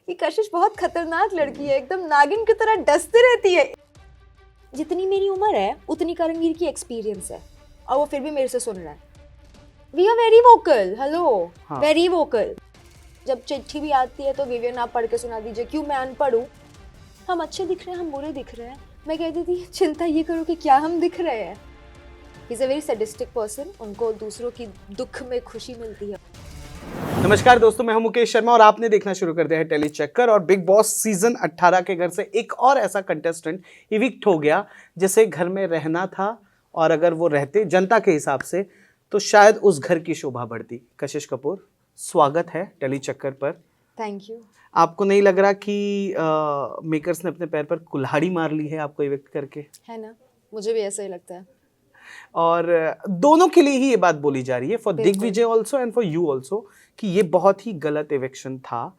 ये कशिश बहुत खतरनाक लड़की है, एकदम नागिन की तरह डसती रहती है। जितनी मेरी उम्र है उतनी करणवीर की एक्सपीरियंस है और वो फिर भी मेरे से सुन रहा है। We are very vocal, hello, very vocal. जब चिट्ठी भी आती है तो विवियन आप पढ़ के सुना दीजिए, क्यों मैं अनपढ़ हूँ? हम अच्छे दिख रहे हैं, हम बुरे दिख रहे हैं। मैं कहती थी चिंता ये करो कि क्या हम दिख रहे हैं। He is a very sadistic person, उनको दूसरों की दुख में खुशी मिलती है। नमस्कार दोस्तों, मैं हूं मुकेश शर्मा और आपने देखना शुरू कर दिया है टेली चक्कर। और बिग बॉस सीजन 18 के घर से एक और ऐसा कंटेस्टेंट इविक्ट हो गया जिसे घर में रहना था, और अगर वो रहते जनता के हिसाब से तो शायद उस घर की शोभा बढ़ती। कशिश कपूर, स्वागत है टेली चक्कर पर। Thank you. आपको नहीं लग रहा कि मेकर्स ने अपने पैर पर कुल्हाड़ी मार ली है आपको इविक्ट करके? है ना, मुझे भी ऐसा ही लगता है। और दोनों के लिए ही ये बात बोली जा रही है, for Digvijay also and for you also, कि ये बहुत ही गलत इविक्शन था।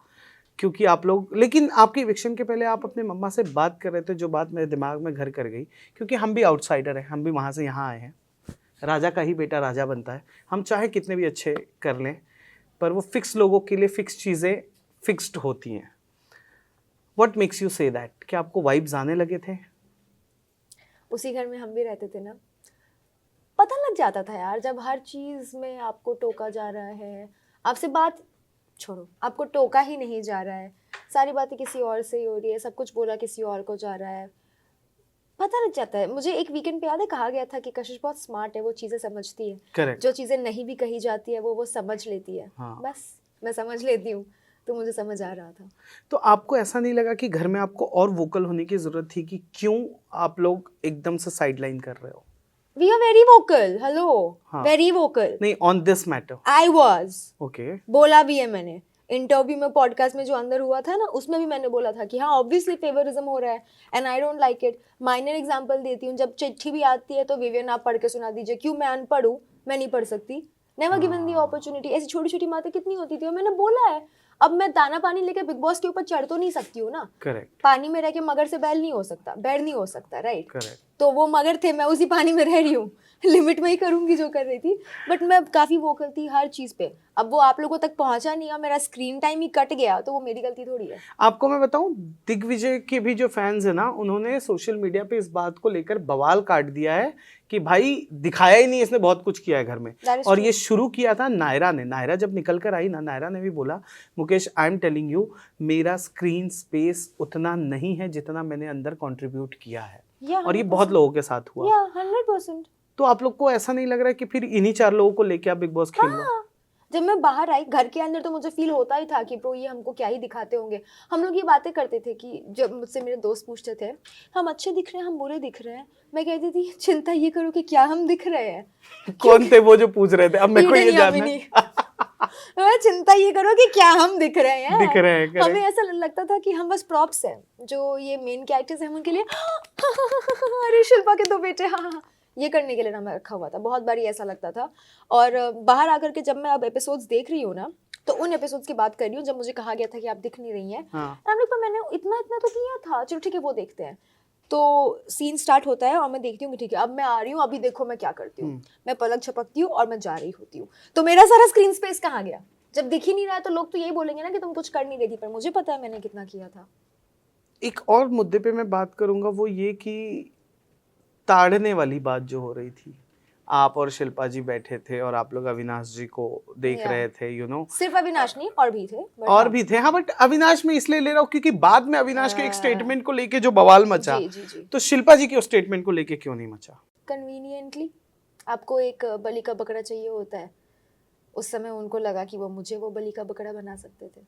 क्योंकि आप लोग, लेकिन आपके इविक्शन के पहले आप अपने मम्मा से बात कर रहे थे, जो बात मेरे दिमाग में घर कर गई। क्योंकि हम भी आउटसाइडर हैं, हम भी वहाँ से यहाँ आए हैं। राजा का ही बेटा राजा बनता है। हम चाहे कितने भी अच्छे कर लें, पर वो फिक्स लोगों के लिए फिक्स चीज़ें फिक्स्ड होती हैं। What makes you say that? क्या आपको वाइब्स आने लगे थे? उसी घर में हम भी रहते थे ना, पता लग जाता था यार। जब हर चीज़ में आपको टोका जा रहा है, आपसे बात छोड़ो, आपको टोका ही नहीं जा रहा है, सारी बातें किसी और से ही हो रही है, सब कुछ बोला किसी और को जा रहा है, पता लग जाता है। मुझे एक वीकेंड पे याद है कहा गया था कि कशिश बहुत स्मार्ट है, वो चीज़ें समझती है। करेक्ट। जो चीज़ें नहीं भी कही जाती है वो समझ लेती है। हाँ। बस मैं समझ लेती हूँ, तो मुझे समझ आ रहा था। तो आपको ऐसा नहीं लगा कि घर में आपको और वोकल होने की जरूरत थी, कि क्यों आप लोग एकदम से साइडलाइन कर रहे हो? We are very vocal, hello, very vocal. नहीं, on this matter I was, okay. बोला भी है मैंने इंटरव्यू में, पॉडकास्ट में जो अंदर हुआ था ना, उसमें भी मैंने बोला था कि हाँ ऑब्वियसली फेवरिज्म हो रहा है and I don't like it. Minor example देती हूँ, जब चिट्ठी भी आती है तो विवियन आप पढ़ के सुना दीजिए, क्यों मैं अनपढ़ हूँ, मैं नहीं पढ़ सकती, नेवर गिवन दी अपॉर्चुनिटी। ऐसी छोटी छोटी बातें कितनी होती थी और मैंने बोला है। अब मैं दाना पानी लेके बिग बॉस के ऊपर चढ़ तो नहीं सकती हूँ ना। करेक्ट। पानी में रह के मगर से बैल नहीं हो सकता, बैर नहीं हो सकता, राइट? करेक्ट। तो वो मगर थे, मैं उसी पानी में रह रही हूँ, लिमिट में ही करूंगी जो कर रही थी। बट मैं काफी वोकल थी हर चीज पे। अब वो आप लोगों तक पहुंचा नहीं और मेरा स्क्रीन टाइम ही कट गया, तो वो मेरी गलती थोड़ी है। आपको मैं बताऊं, दिग्विजय के भी जो फैंस है ना, उन्होंने सोशल मीडिया पे इस बात को लेकर बवाल काट दिया है कि भाई दिखाया ही नहीं, इसने बहुत कुछ किया है घर में। और ये शुरू किया था नायरा ने। नायरा जब निकल कर आई ना, नायरा ने भी बोला, Mukesh I am telling you, मेरा स्क्रीन स्पेस उतना नहीं है जितना मैंने अंदर कंट्रीब्यूट किया है। और ये बहुत लोगों के साथ हुआ। 100%। तो आप लोग को ऐसा नहीं लग रहा है कि फिर इन्हीं 4 लोगों को लेके आप बिग बॉस खेल लो? जब मैं बाहर आई, घर के अंदर तो मुझे फील होता ही था कि ब्रो ये हमको क्या ही दिखाते होंगे। हम लोग ये बातें करते थे कि जब मुझसे मेरे दोस्त पूछते थे हम अच्छे दिख रहे हैं, हम बुरे दिख रहे हैं, मैं कहती थी चिंता ये करो कि क्या हम दिख रहे हैं। कौन थे वो जो पूछ रहे थे? अब मेरे को ये जानना है। चिंता ये करो कि क्या हम दिख रहे हैं। दिख रहे हैं, हमें ऐसा लगता था कि हम बस प्रॉप्स हैं, जो ये मेन कैरेक्टर्स हैं उनके लिए अरे शिल्पा के 2 बेटे, हाँ, ये करने के लिए नाम रखा हुआ था। बहुत बारी ऐसा लगता था। और बाहर आकर के जब मैं अब एपिसोड्स देख रही हूँ ना, तो उन एपिसोड्स की बात कर रही हूँ जब मुझे कहा गया था कि आप दिख नहीं रही हैं। हम लोग, पर मैंने इतना इतना तो किया था, चलो ठीक है वो देखते हैं। तो सीन स्टार्ट होता है और मैं देखती हूँ कि ठीक है अब मैं आ रही हूँ, अभी देखो मैं क्या करती हूँ। मैं पलक झपकती हूँ और मैं जा रही होती हूँ। तो मेरा सारा स्क्रीन स्पेस कहाँ गया? जब दिख ही नहीं रहा है तो लोग तो यही बोलेंगे ना कि तुम कुछ कर नहीं रही थी, पर मुझे पता है मैंने कितना किया था। एक और मुद्दे पे मैं बात करूंगा, वो ये कि ताड़ने वाली बात जो हो रही थी, आप और शिल्पा जी बैठे थे और आप लोग अविनाश जी को देख रहे थे, यू नो। सिर्फ अविनाश नहीं, और भी थे। और भी थे, हाँ, बट अविनाश में इसलिए ले रहा हूँ क्योंकि बाद में अविनाश के एक स्टेटमेंट को लेके जो बवाल मचा, जी। तो शिल्पा जी के उस स्टेटमेंट को लेके क्यों नहीं मचा? कन्वीनियंटली आपको एक बलि का बकरा चाहिए होता है, उस समय उनको लगा कि वो मुझे वो बलि का बकरा बना सकते थे।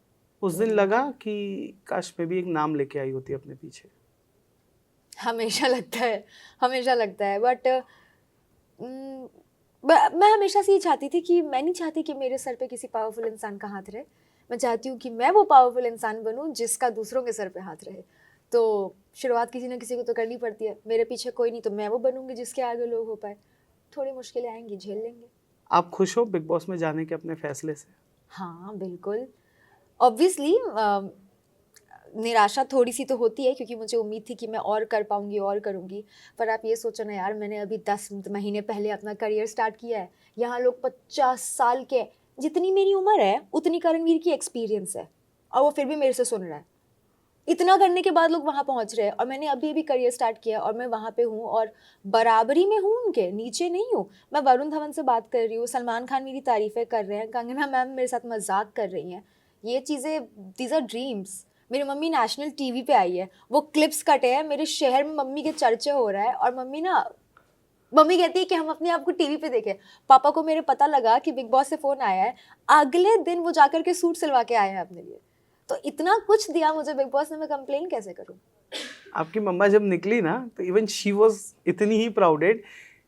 उस दिन लगा कि काश मैं भी एक नाम लेके आई होती अपने पीछे। हमेशा लगता है। बट मैं हमेशा से ये चाहती थी कि मैं नहीं चाहती कि मेरे सर पे किसी पावरफुल इंसान का हाथ रहे। मैं चाहती हूँ कि मैं वो पावरफुल इंसान बनूँ जिसका दूसरों के सर पे हाथ रहे। तो शुरुआत किसी ना किसी को तो करनी पड़ती है। मेरे पीछे कोई नहीं तो मैं वो बनूंगी जिसके आगे लोग हो पाए। थोड़ी मुश्किलें आएंगी, झेल लेंगे। आप खुश हो बिग बॉस में जाने के अपने फैसले से? हाँ बिल्कुल। ऑब्वियसली निराशा थोड़ी सी तो होती है, क्योंकि मुझे उम्मीद थी कि मैं और कर पाऊंगी और करूंगी। पर आप ये सोचो ना यार, मैंने अभी 10 महीने पहले अपना करियर स्टार्ट किया है। यहाँ लोग 50 साल के, जितनी मेरी उम्र है उतनी करणवीर की एक्सपीरियंस है और वो फिर भी मेरे से सुन रहा है। इतना करने के बाद लोग वहाँ पहुँच रहे हैं, और मैंने अभी अभी करियर स्टार्ट किया और मैं वहाँ पे हूँ और बराबरी में हूँ, उनके नीचे नहीं हूँ। मैं वरुण धवन से बात कर रही हूँ, सलमान खान मेरी तारीफ़ें कर रहे हैं, कंगना मैम मेरे साथ मजाक कर रही हैं। ये चीज़ें, दीज आर ड्रीम्स। मेरी मम्मी नेशनल टीवी पे आई है, वो क्लिप्स कटे हैं, मेरे शहर में मम्मी के चर्चे हो रहा है, और मम्मी कहती है कि हम अपने आप को टीवी पे देखें। पापा को मेरे पता लगा कि बिग बॉस से फ़ोन आया है, अगले दिन वो जाकर के सूट सिलवा के आए हैं अपने लिए। तो इतना कुछ दिया मुझे बिग बॉस ने, मैं कंप्लेन कैसे करूं? आपकी मम्मा जब निकली ना तो इवन शी वाज इतनी ही प्राउडेड।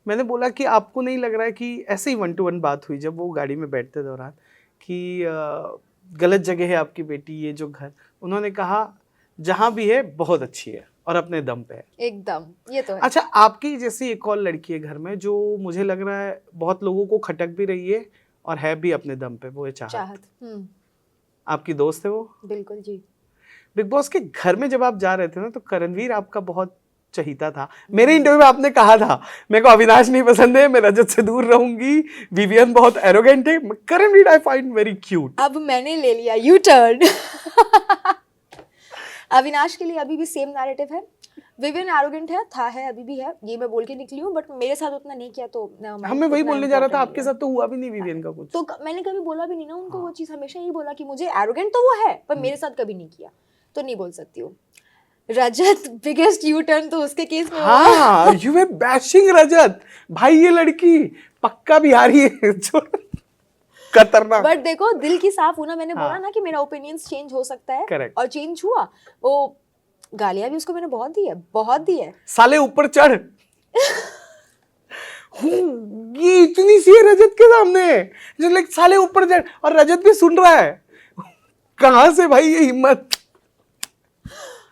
मैंने बोला कि आपको नहीं लग रहा है कि ऐसे ही 1-to-1 बात हुई जब वो गाड़ी में बैठते दौरान कि गलत जगह है आपकी बेटी, ये जो घर, उन्होंने कहा जहाँ भी है बहुत अच्छी है और अपने दम पे है। एकदम, ये तो है। अच्छा, आपकी जैसी एक और लड़की है घर में जो मुझे लग रहा है बहुत लोगों को खटक भी रही है और है भी अपने दम पे, वो है चाहत। आपकी दोस्त है वो? बिल्कुल जी। बिग बॉस के घर में जब आप जा रहे थे ना तो करणवीर आपका बहुत चहीता था। मेरे इंटरव्यू में आपने कहा था मेरे को अविनाश नहीं पसंद है, मैं रजत से दूर रहूंगी, विवियन बहुत एरोगेंट है, Karanveer I find very cute. अब मैंने ले लिया यू टर्न। अविनाश के लिए अभी भी सेम नैरेटिव है, विवियन एरोगेंट है, अभी भी है, ये मैं बोल के निकली हूँ, बट मेरे साथ उतना नहीं किया तो हमें वही बोलने जा रहा था, आपके साथ तो हुआ भी नहीं विवियन का कुछ। तो मैंने कभी बोला भी नहीं ना उनको वो चीज़, हमेशा यही बोला कि मुझे एरोगेंट तो वो है पर मेरे साथ कभी नहीं किया, तो नहीं बोल सकती हूँ। रजत बिगेस्ट यू टर्न तो उसके केस में हाँ, यू वर बैशिंग रजत। भाई ये लड़की पक्का बिहारी है जो खतरनाक। बट देखो दिल की साफ होना, मैंने बोला ना कि मेरा ओपिनियंस चेंज हो सकता है। Correct. और चेंज हुआ। वो गालियां भी उसको मैंने बहुत दी है। साले ऊपर चढ़। ये इतनी सी है रजत के सामने जो लाइक साले ऊपर चढ़, और रजत भी सुन रहा है। कहां से भाई ये हिम्मत?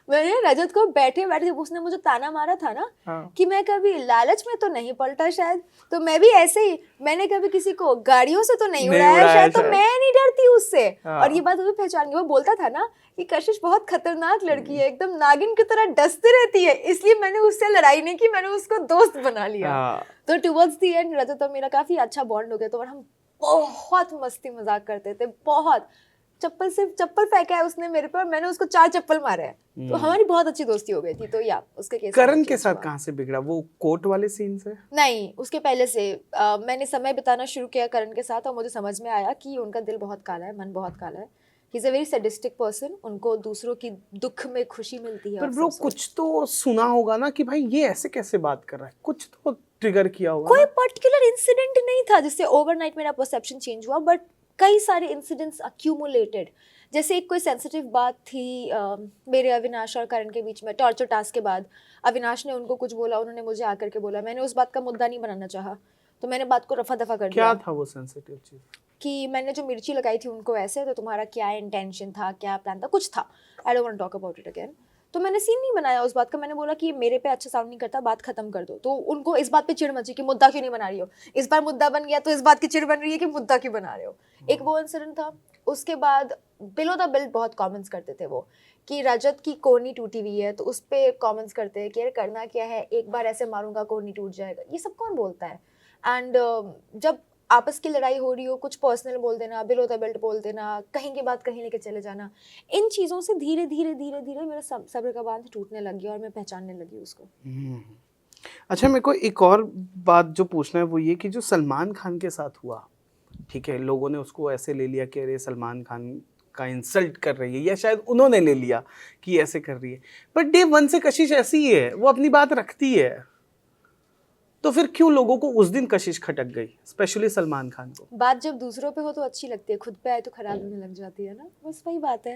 मैंने रजत को बैठे जब उसने मुझे ताना मारा था ना, हाँ। कि मैं कभी लालच में तो नहीं पलटा शायद, तो मैं भी ऐसे ही, मैंने कभी किसी को गाड़ियों से तो नहीं उड़ाया शायद, तो मैं नहीं डरती उससे। हाँ। और ये बात वो भी पहचान गई, वो बोलता था ना कि कशिश बहुत खतरनाक लड़की है, एकदम नागिन की तरह डसती रहती है, इसलिए मैंने उससे लड़ाई नहीं की, मैंने उसको दोस्त बना लिया। हाँ। तो टुवर्ड्स द एंड रजत और मेरा काफी अच्छा बॉन्ड हो गया, तो और हम बहुत मस्ती मजाक करते थे, बहुत। चप्पल फेंका है उसने मेरे पर, मैंने उसको 4 चप्पल मारे हैं, तो हमारी बहुत अच्छी दोस्ती हो गई थी। तो या उसके केस करण के साथ कहाँ से बिगड़ा? वो कोर्ट वाले सीन से? नहीं, उसके पहले से मैंने समय बिताना शुरू किया करण के साथ, और मुझे समझ में आया कि उनका दिल बहुत काला है, मन बहुत काला है। He is a very sadistic person, उनको दूसरों की दुख में खुशी मिलती है। पर ब्रो कुछ तो सुना होगा ना कि भाई ये ऐसे कैसे बात कर रहा है, कुछ तो ट्रिगर किया होगा। कोई पर्टिकुलर इंसिडेंट नहीं था जिससे ओवरनाइट मेरा परसेप्शन चेंज हुआ, बट कई सारे इंसिडेंट्स अक्यूमुलेटेड। जैसे एक कोई सेंसिटिव बात थी मेरे अविनाश और करण के बीच में, टॉर्चर टास्क के बाद अविनाश ने उनको कुछ बोला, उन्होंने मुझे आकर के बोला, मैंने उस बात का मुद्दा नहीं बनाना चाहा, तो मैंने बात को रफा दफा कर दिया। क्या था वो सेंसिटिव चीज? कि मैंने जो मिर्ची लगाई थी उनको ऐसे, तो तुम्हारा क्या इंटेंशन था, क्या प्लान था, कुछ था, I don't want to talk about it again. तो मैंने सीन नहीं बनाया उस बात का, मैंने बोला कि मेरे पे अच्छा साउंड नहीं करता, बात खत्म कर दो। तो उनको इस बात पे चिढ़ मची कि मुद्दा क्यों नहीं बना रही हो, इस बार मुद्दा बन गया तो इस बात की चिढ़ बन रही है कि मुद्दा क्यों बना रहे हो। एक वो इंसिडेंट था। उसके बाद बिलो द बेल्ट बहुत कमेंट्स करते थे वो, कि रजत की कोहनी टूटी हुई है, तो उस पर कमेंट्स करते हैं कि यार करना क्या है, एक बार ऐसे मारूंगा कोहनी टूट जाएगा, ये सब कौन बोलता है। एंड जब आपस की लड़ाई हो रही हो, कुछ पर्सनल बोल देना, बिलो द बेल्ट बोल देना, कहीं की बात कहीं लेके चले जाना, इन चीज़ों से धीरे धीरे धीरे धीरे मेरा सब्र का बांध टूटने लग गया और मैं पहचानने लगी उसको। अच्छा, मेरे को एक और बात जो पूछना है वो ये कि जो सलमान खान के साथ हुआ, ठीक है, लोगों ने उसको ऐसे ले लिया कि अरे सलमान खान का इंसल्ट कर रही है, या शायद उन्होंने ले लिया कि ऐसे कर रही है, बट डे 1 से कशिश ऐसी ही है, वो अपनी बात रखती है, तो फिर क्यों लोगों को उस दिन कशिश खटक गई, स्पेशली सलमान खान को? बात जब दूसरों पे हो तो अच्छी लगती है, खुद पे आए तो खराब होने लग जाती है ना, बस वही बात है।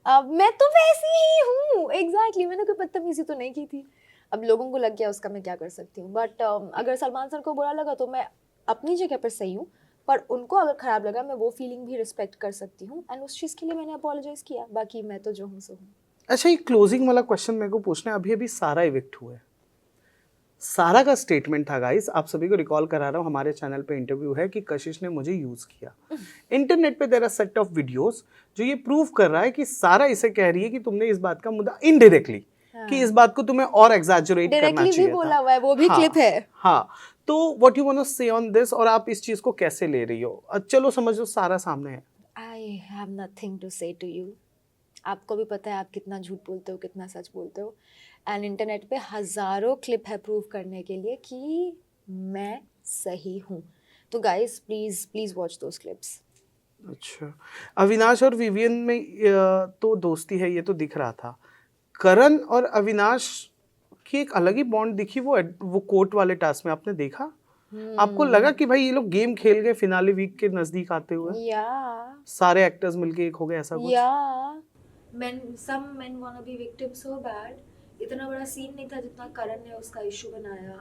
मैं तो वैसी ही हूँ, एग्जैक्टली, मैंने कोई बदतमीजी तो नहीं की थी, अब लोगों को लग गया उसका मैं क्या कर सकती हूँ। बट अगर सलमान सर को बुरा लगा तो मैं अपनी जगह पर सही हूँ, पर उनको अगर खराब लगा मैं वो फीलिंग भी रिस्पेक्ट कर सकती हूँ, एंड उस चीज़ के लिए मैंने अपोलोजाइज किया, बाकी मैं तो जो हूँ सो हूँ। अच्छा, ये क्लोजिंग वाला क्वेश्चन मेरे को पूछना है, अभी सारा इविक्ट हुआ है, सारा का स्टेटमेंट था गाइस, आप सभी को रिकॉल करा रहा हूँ, हमारे चैनल पे इंटरव्यू है कि कशिश ने मुझे यूज किया। इंटरनेट पे there are set of videos जो ये प्रूव कर रहा है कि सारा इसे कह रही है कि तुमने इस बात का मुद्दा इनडायरेक्टली, कि इस बात को तुम्हें और एग्जैजरेट करना चाहिए भी बोला हुआ है, वो भी क्लिप है। हाँ, तो व्हाट यू वांट टू से ऑन दिस, और आप इस चीज को कैसे ले रही हो? चलो समझ लो सारा सामने है। आई हैव नथिंग टू से टू यू, आपको भी पता है आप कितना झूठ बोलते हो, कितना सच बोलते हो, एंड इंटरनेट पे हज़ारों क्लिप है प्रूव करने के लिए कि मैं सही हूँ. तो guys please please watch those clips. अच्छा, अविनाश और विवियन में तो दोस्ती है, ये तो दिख रहा था. करण और अविनाश की एक अलग ही बॉन्ड दिखी वो कोर्ट वाले टास्क में, आपने देखा? आपको लगा कि भाई ये लोग गेम खेल गए फिनाले वीक के नजदीक आते हुए, या सारे एक्टर्स मिलके एक हो गए, ऐसा कुछ? या some men wanna be victims so bad. इतना बड़ा सीन नहीं था जितना करण ने उसका इशू बनाया.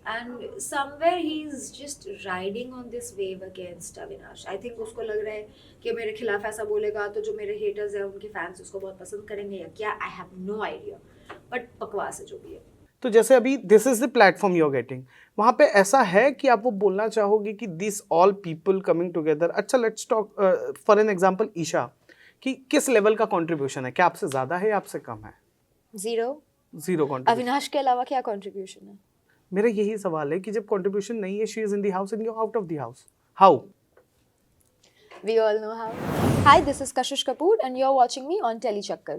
And somewhere he's just riding on this wave against Avinash. I think उसको लग रहा है कि मेरे खिलाफ ऐसा बोलेगा तो जो मेरे haters हैं उनके fans उसको बहुत पसंद करेंगे या क्या, I have no idea. But बकवास है जो भी है. तो जैसे अभी this is the platform you are getting, वहाँ पे ऐसा है कि आप वो बोलना चाहोगे कि this all people coming together. अच्छा, let's talk for an example Isha, कि किस लेवल का कंट्रीब्यूशन है, क्या आपसे ज्यादा है या आपसे कम है? Zero. Zero contribution. अविनाश के अलावा क्या कंट्रीब्यूशन है? मेरा यही सवाल है कि जब कंट्रीब्यूशन नहीं है, she is in the house and you out of the house, how? We all know how. Hi, this is Kashish Kapoor and you're watching me on Telechakkar.